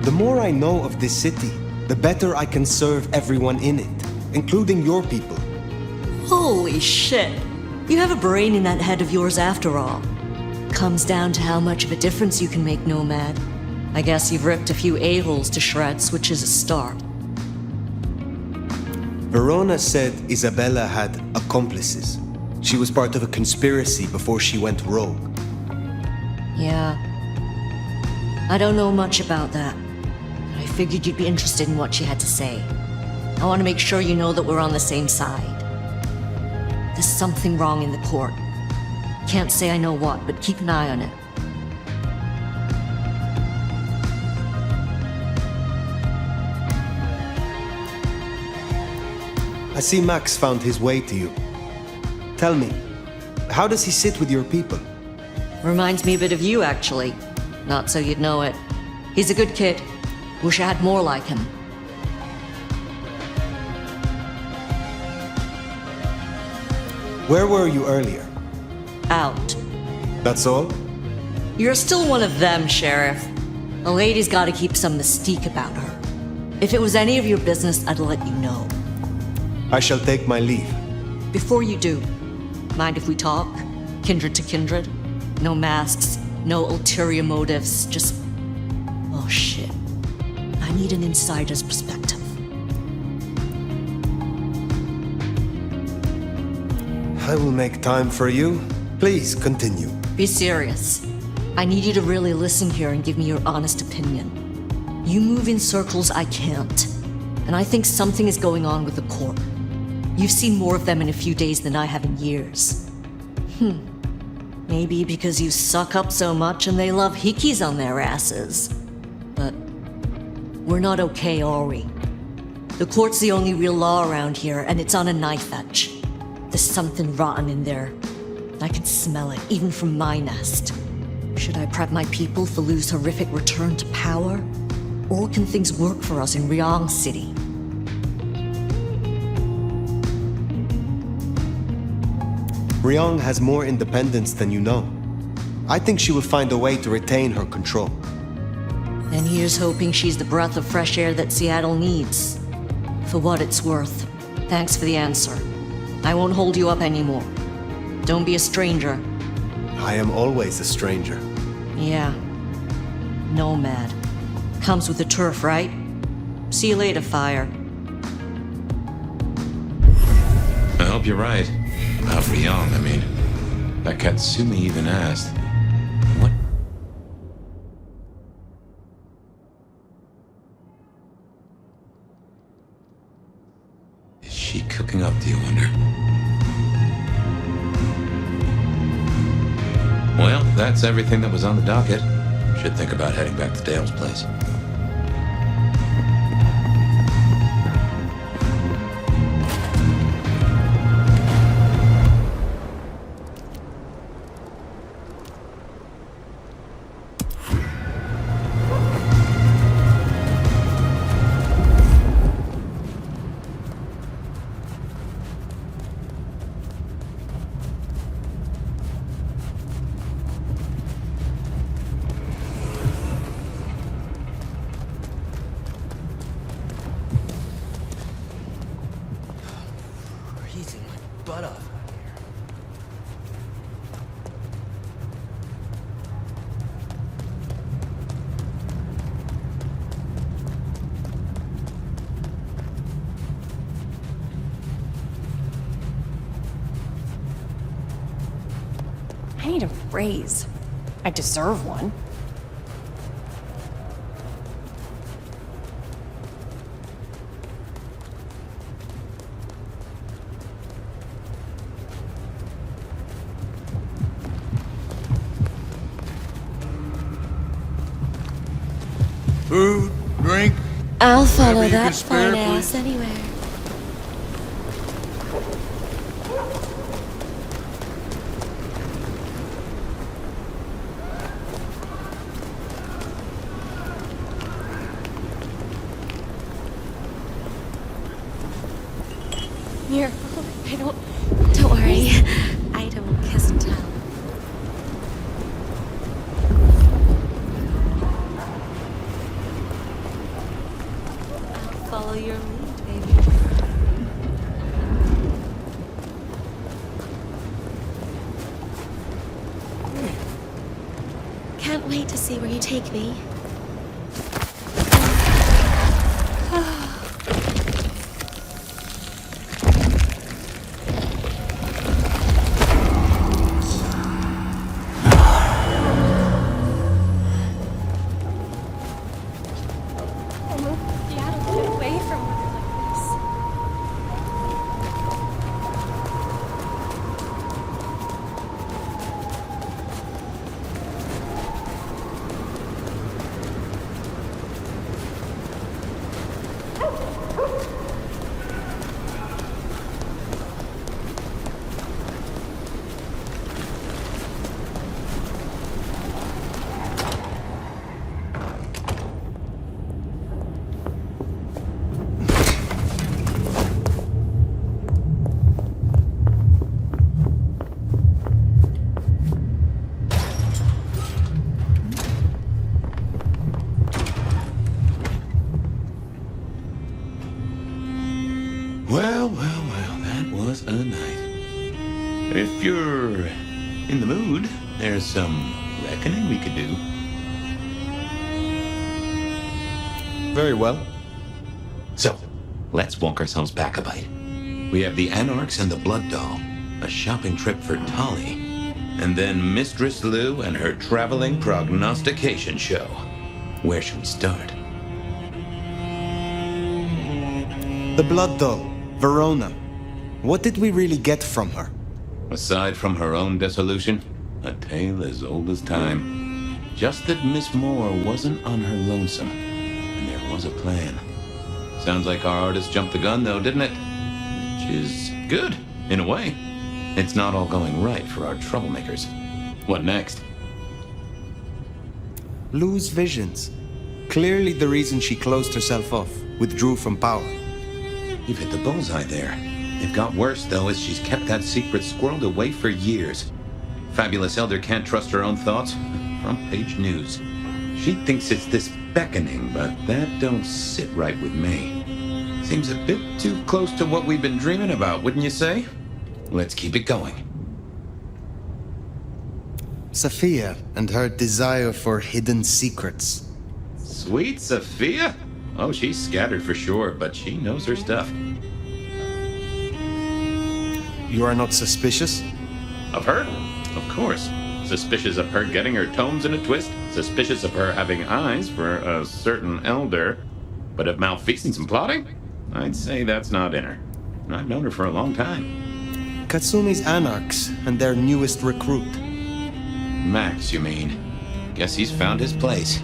The more I know of this city, the better I can serve everyone in it, including your people. Holy shit. You have a brain in that head of yours after all. Comes down to how much of a difference you can make, Nomad. I guess you've ripped a few a-holes to shreds, which is a start. Verona said Isabella had accomplices. She was part of a conspiracy before she went rogue. Yeah. I don't know much about that. But I figured you'd be interested in what she had to say. I want to make sure you know that we're on the same side. There's something wrong in the court. Can't say I know what, but keep an eye on it. I see Max found his way to you. Tell me, how does he sit with your people? Reminds me a bit of you, actually. Not so you'd know it. He's a good kid. Wish I had more like him. Where were you earlier? Out. That's all? You're still one of them, Sheriff. A lady's gotta keep some mystique about her. If it was any of your business, I'd let you know. I shall take my leave. Before you do, mind if we talk? Kindred to kindred? No masks, no ulterior motives, just... Oh shit. I need an insider's perspective. I will make time for you. Please continue. Be serious. I need you to really listen here and give me your honest opinion. You move in circles I can't, and I think something is going on with the court. You've seen more of them in a few days than I have in years. Maybe because you suck up so much and they love hickeys on their asses. But we're not okay, are we? The court's the only real law around here, and it's on a knife edge. There's something rotten in there. I can smell it, even from my nest. Should I prep my people for Lu's horrific return to power? Or can things work for us in Ryong City? Ryong has more independence than you know. I think she will find a way to retain her control. And here's hoping she's the breath of fresh air that Seattle needs. For what it's worth, thanks for the answer. I won't hold you up anymore. Don't be a stranger. I am always a stranger. Yeah. Nomad. Comes with the turf, right? See you later, Fire. I hope you're right. About Ryong, I mean. That Katsumi even asked. What? Is she cooking up, do you wonder? Well, that's everything that was on the docket. Should think about heading back to Dale's place. I need a raise. I deserve one. Food, drink. I'll follow Whatever you that can spare, fine ass please. anywhere. Here, don't worry. I don't kiss and tell. your lead, baby. Can't wait to see where you take me. Well, that was a night. If you're in the mood, there's some reckoning we could do. Very well. So, let's walk ourselves back a bite. We have the Anarchs and the Blood Doll, a shopping trip for Tolly, and then Mistress Lou and her traveling prognostication show. Where should we start? The Blood Doll, Verona. What did we really get from her? Aside from her own dissolution, a tale as old as time. Just that Miss Moore wasn't on her lonesome, and there was a plan. Sounds like our artist jumped the gun, though, didn't it? Which is good, in a way. It's not all going right for our troublemakers. What next? Lou's visions. Clearly the reason she closed herself off, withdrew from power. You've hit the bullseye there. It got worse, though, as she's kept that secret squirreled away for years. Fabulous Elder can't trust her own thoughts. Front page news. She thinks it's this beckoning, but that don't sit right with me. Seems a bit too close to what we've been dreaming about, wouldn't you say? Let's keep it going. Sophia and her desire for hidden secrets. Sweet Sophia? Oh, she's scattered for sure, but she knows her stuff. You are not suspicious? Of her? Of course. Suspicious of her getting her tomes in a twist. Suspicious of her having eyes for a certain elder. But of malfeasance and plotting? I'd say that's not in her. I've known her for a long time. Katsumi's Anarchs and their newest recruit. Max, you mean? Guess he's found his place.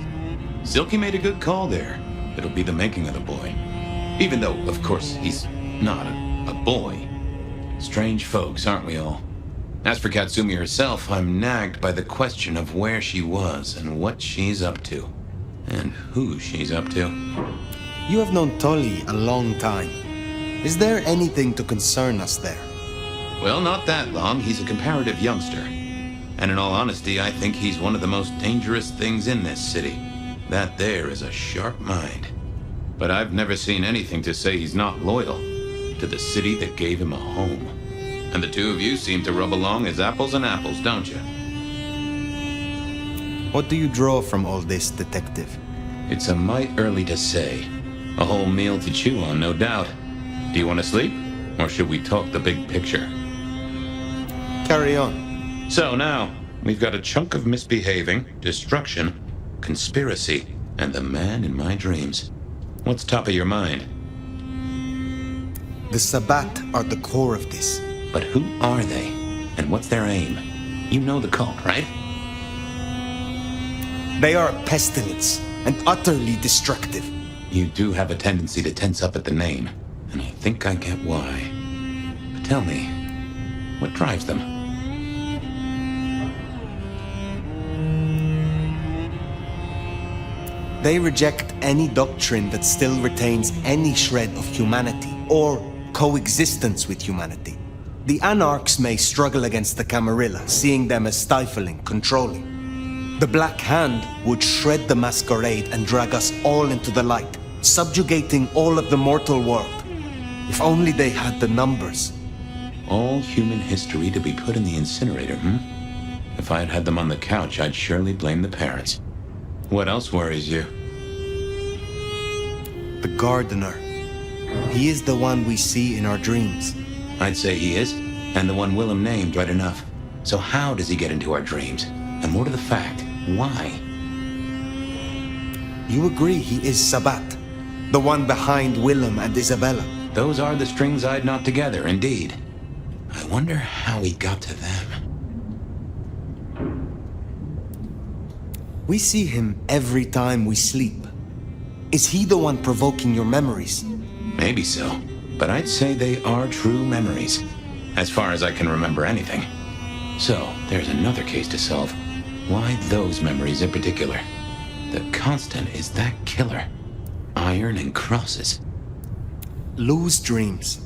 Silky made a good call there. It'll be the making of the boy. Even though, of course, he's not a boy. Strange folks, aren't we all? As for Katsumi herself, I'm nagged by the question of where she was and what she's up to. And who she's up to. You have known Tolly a long time. Is there anything to concern us there? Well, not that long. He's a comparative youngster. And in all honesty, I think he's one of the most dangerous things in this city. That there is a sharp mind. But I've never seen anything to say he's not loyal to the city that gave him a home. And the two of you seem to rub along as apples and apples, don't you? What do you draw from all this, detective? It's a mite early to say. A whole meal to chew on, no doubt. Do you want to sleep? Or should we talk the big picture? Carry on. So now, we've got a chunk of misbehaving, destruction, conspiracy, and the man in my dreams. What's top of your mind? The Sabbat are the core of this. But who are they? And what's their aim? You know the cult, right? They are a pestilence, and utterly destructive. You do have a tendency to tense up at the name, and I think I get why. But tell me, what drives them? They reject any doctrine that still retains any shred of humanity, or coexistence with humanity. The Anarchs may struggle against the Camarilla, seeing them as stifling, controlling. The Black Hand would shred the Masquerade and drag us all into the light, subjugating all of the mortal world. If only they had the numbers. All human history to be put in the incinerator, If I had had them on the couch, I'd surely blame the parents. What else worries you? The gardener. He is the one we see in our dreams. I'd say he is, and the one Willem named right enough. So how does he get into our dreams? And more to the fact, why? You agree he is Sabat, the one behind Willem and Isabella. Those are the strings I'd knot together, indeed. I wonder how he got to them. We see him every time we sleep. Is he the one provoking your memories? Maybe so, but I'd say they are true memories, as far as I can remember anything. So, there's another case to solve. Why those memories in particular? The constant is that killer. Iron and crosses. Lou's dreams.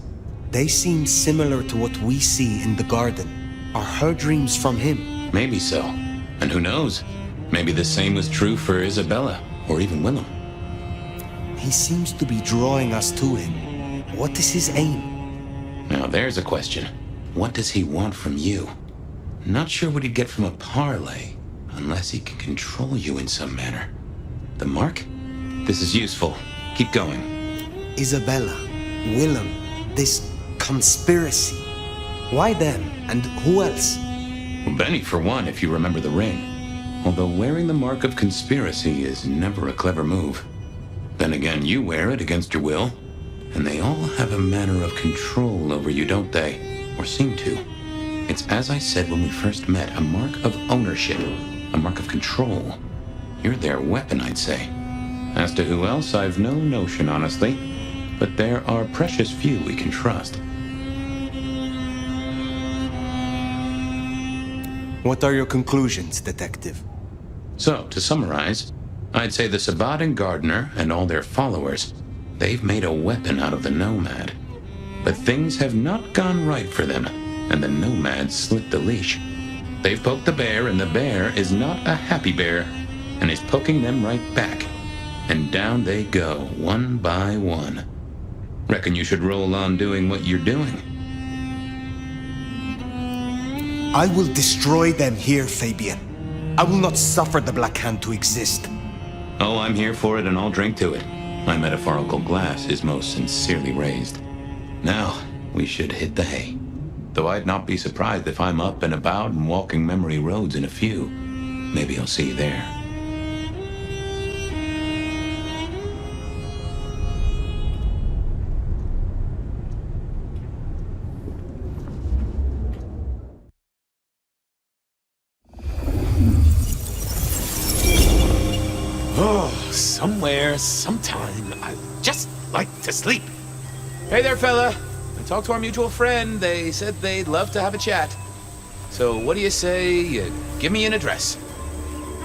They seem similar to what we see in the garden. Are her dreams from him? Maybe so. And who knows? Maybe the same was true for Isabella, or even Willem. He seems to be drawing us to him. What is his aim? Now there's a question. What does he want from you? Not sure what he'd get from a parlay, unless he can control you in some manner. The mark? This is useful. Keep going. Isabella, Willem, this conspiracy. Why them? And who else? Well, Benny for one, if you remember the ring. Although wearing the mark of conspiracy is never a clever move. Then again, you wear it against your will. And they all have a manner of control over you, don't they? Or seem to. It's as I said when we first met, a mark of ownership. A mark of control. You're their weapon, I'd say. As to who else, I've no notion, honestly. But there are precious few we can trust. What are your conclusions, Detective? So, to summarize, I'd say the Sabat and Gardener and all their followers, they've made a weapon out of the Nomad. But things have not gone right for them, and the Nomad slit the leash. They've poked the bear, and the bear is not a happy bear, and is poking them right back. And down they go, one by one. Reckon you should roll on doing what you're doing. I will destroy them here, Fabien. I will not suffer the Black Hand to exist. Oh, I'm here for it, and I'll drink to it. My metaphorical glass is most sincerely raised. Now, we should hit the hay. Though I'd not be surprised if I'm up and about and walking memory roads in a few. Maybe I'll see you there. Somewhere, sometime, I just like to sleep. Hey there, fella. I talked to our mutual friend. They said they'd love to have a chat. So what do you say you give me an address?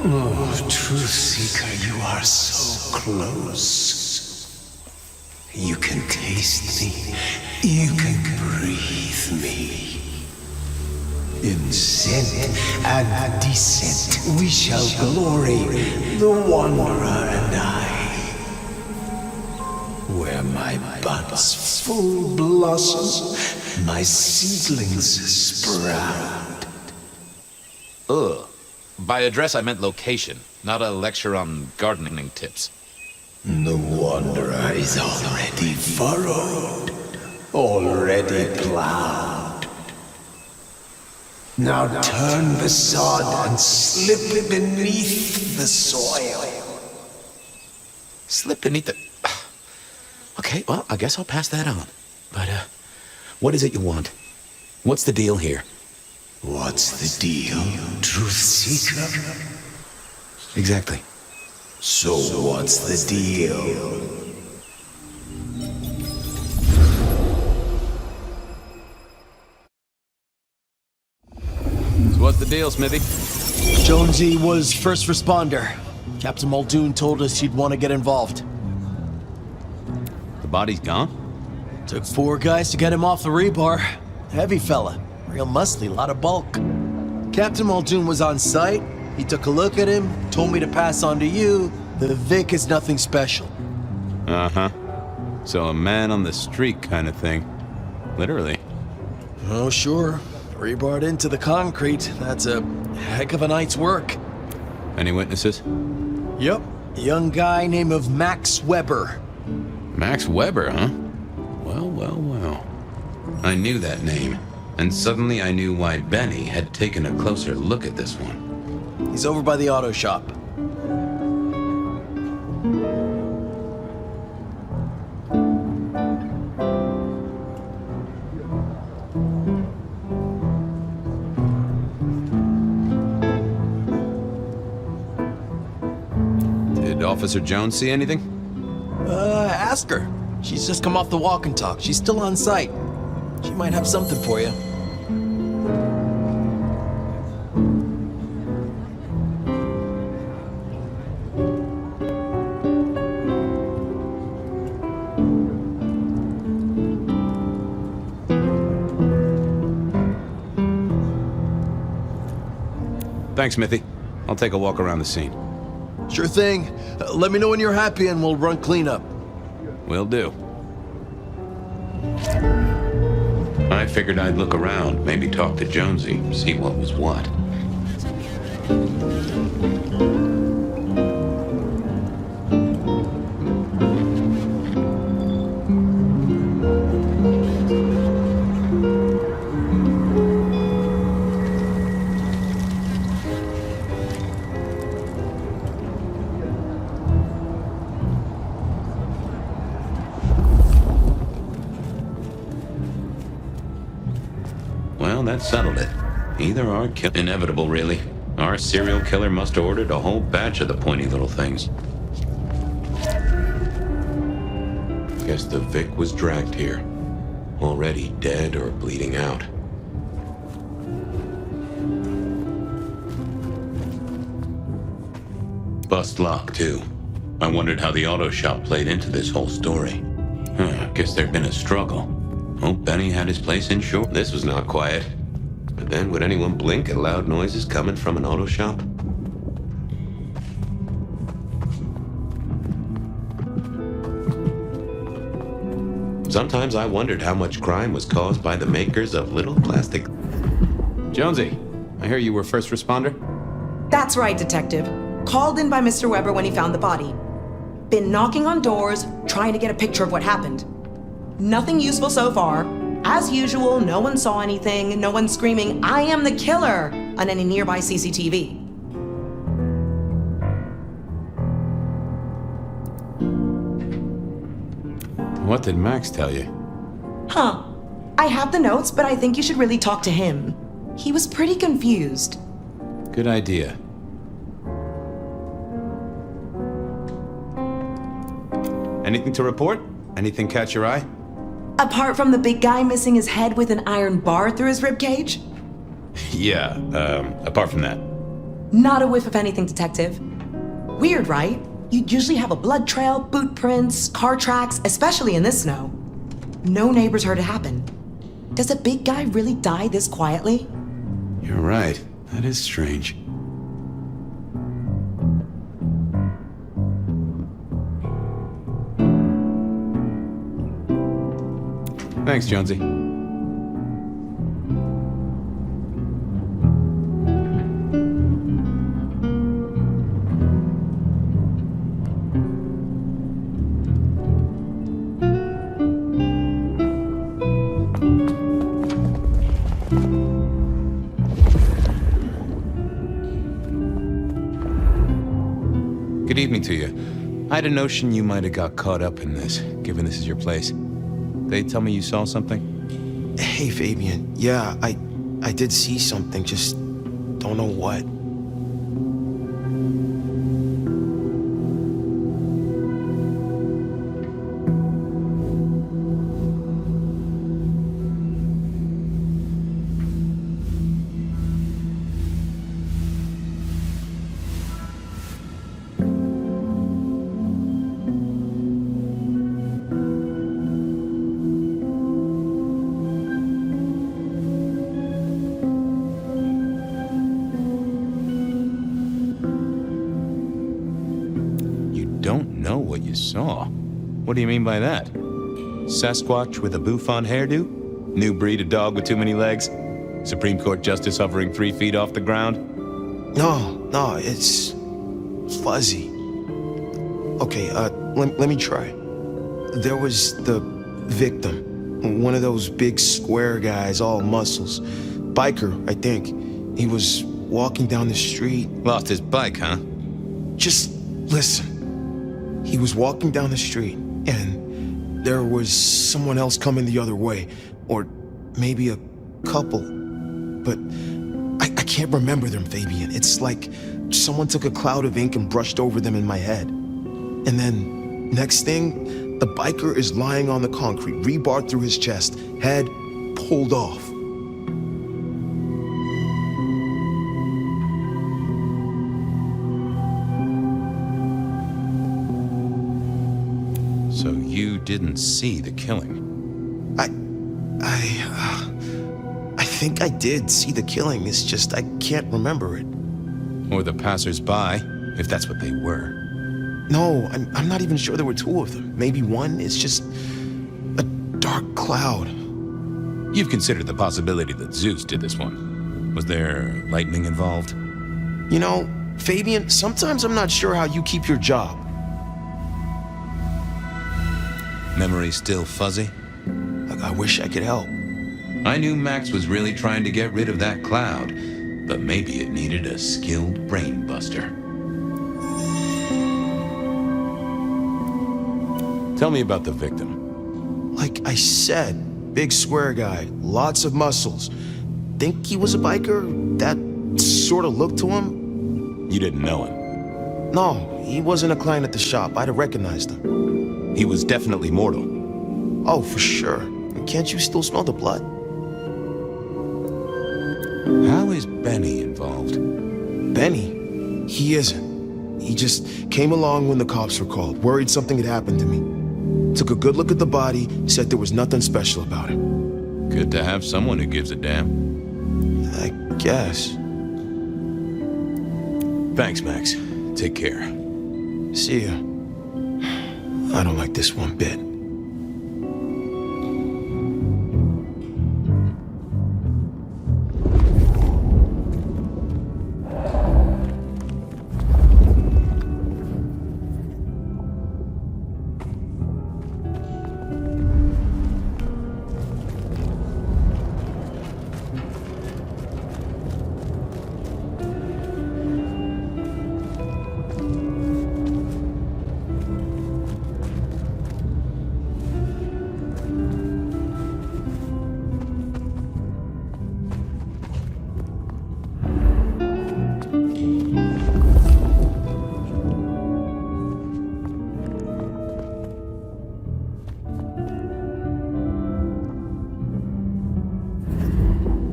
Oh, Truth Seeker, you are so close. You can taste me. You can breathe me. In scent and descent we shall glory, the Wanderer and I. Where my buds full blossom, my seedlings sprout. Ugh. By address, I meant location, not a lecture on gardening tips. The Wanderer is already furrowed, already plowed. Now turn the sod and slip beneath the soil. Slip beneath the... Okay, well, I guess I'll pass that on. But, what is it you want? What's the deal here? What's the deal, Truth Seeker? Exactly. So what's the deal? So what's the deal, Smithy? Jonesy was first responder. Captain Muldoon told us he'd want to get involved. The body's gone? Took 4 guys to get him off the rebar. Heavy fella. Real muscly, lot of bulk. Captain Muldoon was on site. He took a look at him, told me to pass on to you. The Vic is nothing special. Uh-huh. So a man on the street kind of thing. Literally. Oh, sure. Rebarred into the concrete. That's a heck of a night's work. Any witnesses? Yep. A young guy named of Max Weber. Max Weber, huh? Well, well, well. I knew that name, and suddenly I knew why Benny had taken a closer look at this one. He's over by the auto shop. Did Officer Jones see anything? Ask her. She's just come off the walk and talk. She's still on site. She might have something for you. Thanks, Smithy. I'll take a walk around the scene. Sure thing. Let me know when you're happy and we'll run cleanup. Will do. I figured I'd look around, maybe talk to Jonesy, see what was what. Well, that settled it. Either our inevitable, really. Our serial killer must have ordered a whole batch of the pointy little things. Guess the Vic was dragged here. Already dead or bleeding out. Bust lock, too. I wondered how the auto shop played into this whole story. Guess there'd been a struggle. Hope Benny had his place insured. This was not quiet. But then, would anyone blink at loud noises coming from an auto shop? Sometimes I wondered how much crime was caused by the makers of little plastic... Jonesy, I hear you were first responder? That's right, Detective. Called in by Mr. Weber when he found the body. Been knocking on doors, trying to get a picture of what happened. Nothing useful so far. As usual, no one saw anything, no one screaming, "I am the killer!" on any nearby CCTV. What did Max tell you? Huh. I have the notes, but I think you should really talk to him. He was pretty confused. Good idea. Anything to report? Anything catch your eye? Apart from the big guy missing his head with an iron bar through his ribcage? Yeah, apart from that. Not a whiff of anything, Detective. Weird, right? You'd usually have a blood trail, boot prints, car tracks, especially in this snow. No neighbors heard it happen. Does a big guy really die this quietly? You're right. That is strange. Thanks, Jonesy. Good evening to you. I had a notion you might have got caught up in this, given this is your place. They tell me you saw something? Hey, Fabien. Yeah, I did see something, just don't know what. Don't know what you saw. What do you mean by that? Sasquatch with a bouffant hairdo? New breed of dog with too many legs? Supreme Court justice hovering 3 feet off the ground? No, it's fuzzy. Okay, let me try. There was the victim, one of those big square guys, all muscles. Biker, I think. He was walking down the street. Lost his bike, huh? Just listen. He was walking down the street, and there was someone else coming the other way. Or maybe a couple. But I can't remember them, Fabien. It's like someone took a cloud of ink and brushed over them in my head. And then, next thing, the biker is lying on the concrete, rebar through his chest, head pulled off. So you didn't see the killing? I think I did see the killing. It's just I can't remember it. Or the passers-by, if that's what they were. No, I'm not even sure there were 2 of them. Maybe one. It's just a dark cloud. You've considered the possibility that Zeus did this one. Was there lightning involved? You know, Fabien, sometimes I'm not sure how you keep your job. Memory still fuzzy? I wish I could help. I knew Max was really trying to get rid of that cloud, but maybe it needed a skilled brain buster. Tell me about the victim. Like I said, big square guy, lots of muscles. Think he was a biker? That sort of look to him? You didn't know him? No, he wasn't a client at the shop. I'd have recognized him. He was definitely mortal. Oh, for sure. Can't you still smell the blood? How is Benny involved? Benny? He isn't. He just came along when the cops were called, worried something had happened to me. Took a good look at the body, said there was nothing special about him. Good to have someone who gives a damn. I guess. Thanks, Max. Take care. See ya. I don't like this one bit.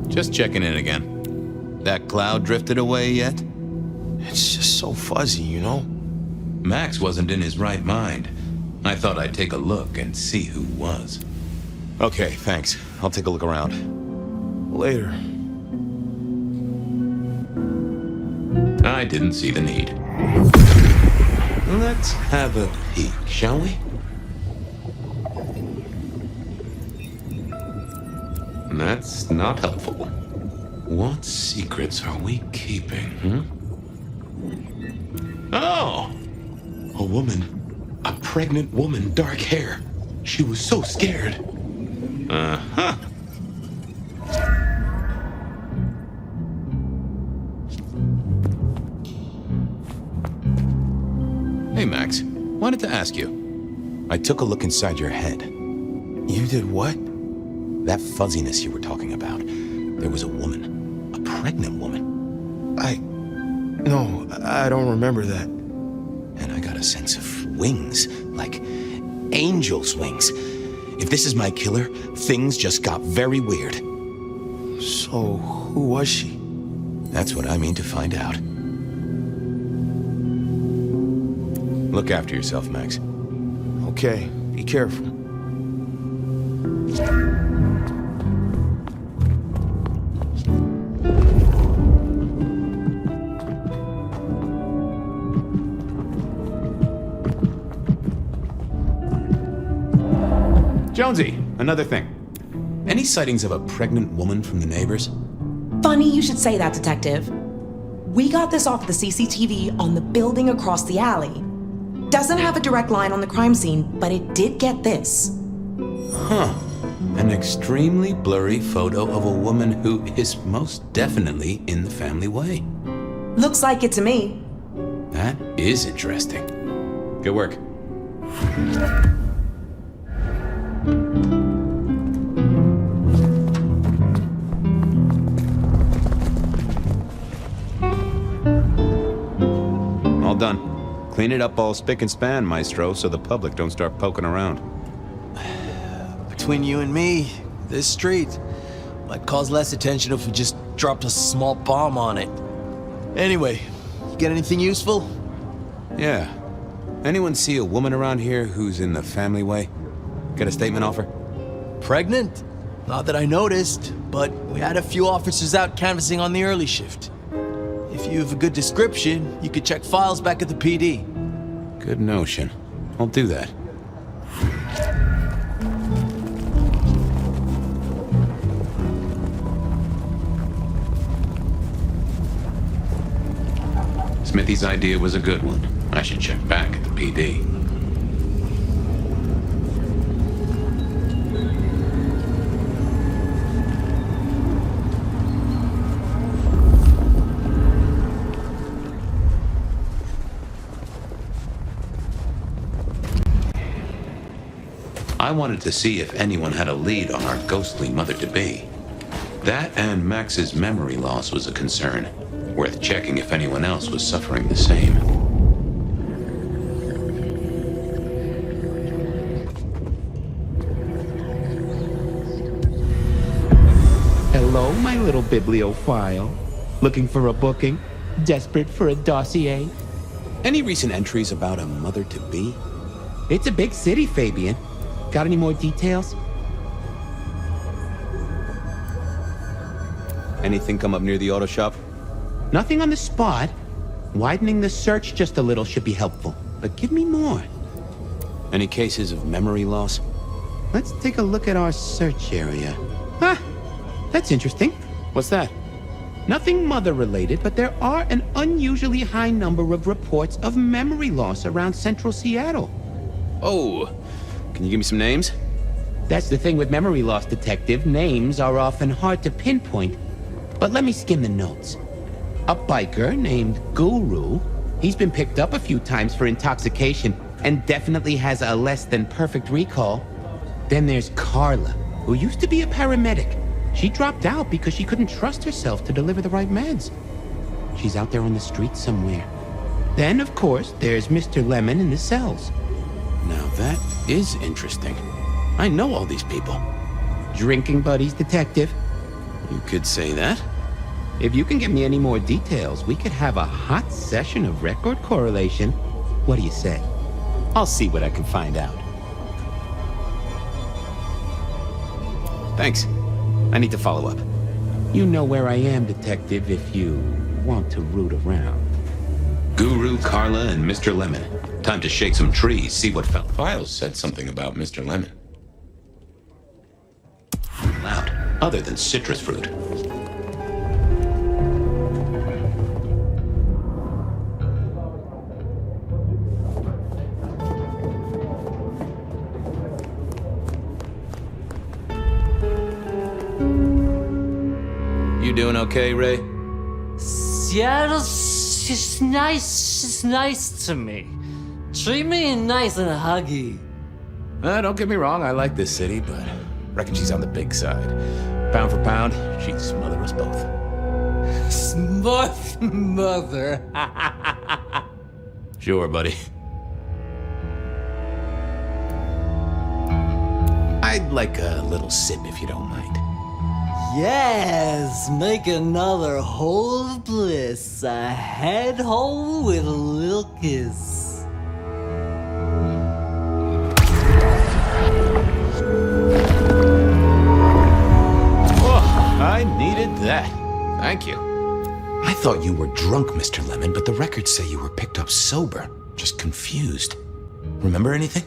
Just checking in again. That cloud drifted away yet? It's just so fuzzy, you know? Max wasn't in his right mind. I thought I'd take a look and see who was. Okay, thanks. I'll take a look around. Later. I didn't see the need. Let's have a peek, shall we? That's not helpful. What secrets are we keeping, Oh! A woman. A pregnant woman, dark hair. She was so scared. Uh-huh. Hey, Max. Wanted to ask you. I took a look inside your head. You did what? That fuzziness you were talking about. There was a woman. A pregnant woman. No, I don't remember that. And I got a sense of wings. Like angel's wings. If this is my killer, things just got very weird. So, who was she? That's what I mean to find out. Look after yourself, Max. Okay, be careful. Jonesy, another thing. Any sightings of a pregnant woman from the neighbors? Funny you should say that, Detective. We got this off the CCTV on the building across the alley. Doesn't have a direct line on the crime scene, but it did get this. Huh. An extremely blurry photo of a woman who is most definitely in the family way. Looks like it to me. That is interesting. Good work. All done. Clean it up all spick and span, Maestro, so the public don't start poking around. Between you and me, this street might cause less attention if we just dropped a small bomb on it. Anyway, you get anything useful? Yeah. Anyone see a woman around here who's in the family way? Get a statement off her? Pregnant? Not that I noticed, but we had a few officers out canvassing on the early shift. If you have a good description, you could check files back at the PD. Good notion. I'll do that. Smithy's idea was a good one. I should check back at the PD. I wanted to see if anyone had a lead on our ghostly mother-to-be. That and Max's memory loss was a concern. Worth checking if anyone else was suffering the same. Hello, my little bibliophile. Looking for a booking? Desperate for a dossier? Any recent entries about a mother-to-be? It's a big city, Fabien. Got any more details? Anything come up near the auto shop? Nothing on the spot. Widening the search just a little should be helpful. But give me more. Any cases of memory loss? Let's take a look at our search area. Huh, that's interesting. What's that? Nothing mother-related, but there are an unusually high number of reports of memory loss around central Seattle. Oh, can you give me some names? That's the thing with memory loss, Detective. Names are often hard to pinpoint. But let me skim the notes. A biker named Guru. He's been picked up a few times for intoxication and definitely has a less than perfect recall. Then there's Carla, who used to be a paramedic. She dropped out because she couldn't trust herself to deliver the right meds. She's out there on the street somewhere. Then, of course, there's Mr. Lemon in the cells. Now that is interesting. I know all these people. Drinking buddies, Detective. You could say that. If you can give me any more details, we could have a hot session of record correlation. What do you say? I'll see what I can find out. Thanks. I need to follow up. You know where I am, Detective, if you want to root around. Guru, Carla, and Mr. Lemon. Time to shake some trees, see what fell. Files said something about Mr. Lemon. Loud, other than citrus fruit. You doing okay, Ray? Seattle's just nice. She's nice to me. Treat me nice and huggy. Don't get me wrong, I like this city, but reckon she's on the big side. Pound for pound, she'd smother us both. Smart mother. Sure, buddy. I'd like a little sip if you don't mind. Yes, make another hole of bliss. A head hole with a little kiss. Oh, I needed that. Thank you. I thought you were drunk, Mr. Lemon, but the records say you were picked up sober. Just confused. Remember anything?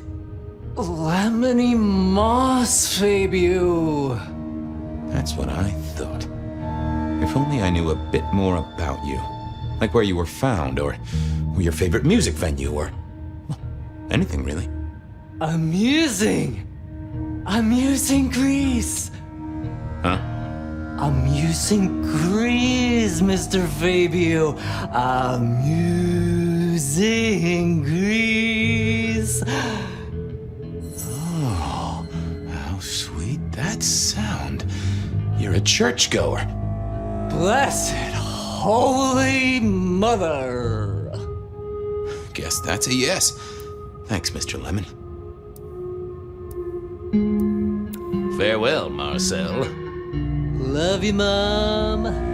Lemony moss, Fabio. That's what I thought. If only I knew a bit more about you. Like where you were found, or your favorite music venue, or well, anything really. Amusing Greece. Huh? Amusing Greece, Mr. Fabio. Amusing Greece. Oh, how sweet that sound. You're a churchgoer. Blessed Holy Mother. Guess that's a yes. Thanks, Mr. Lemon. Farewell, Marcel. Love you, Mom.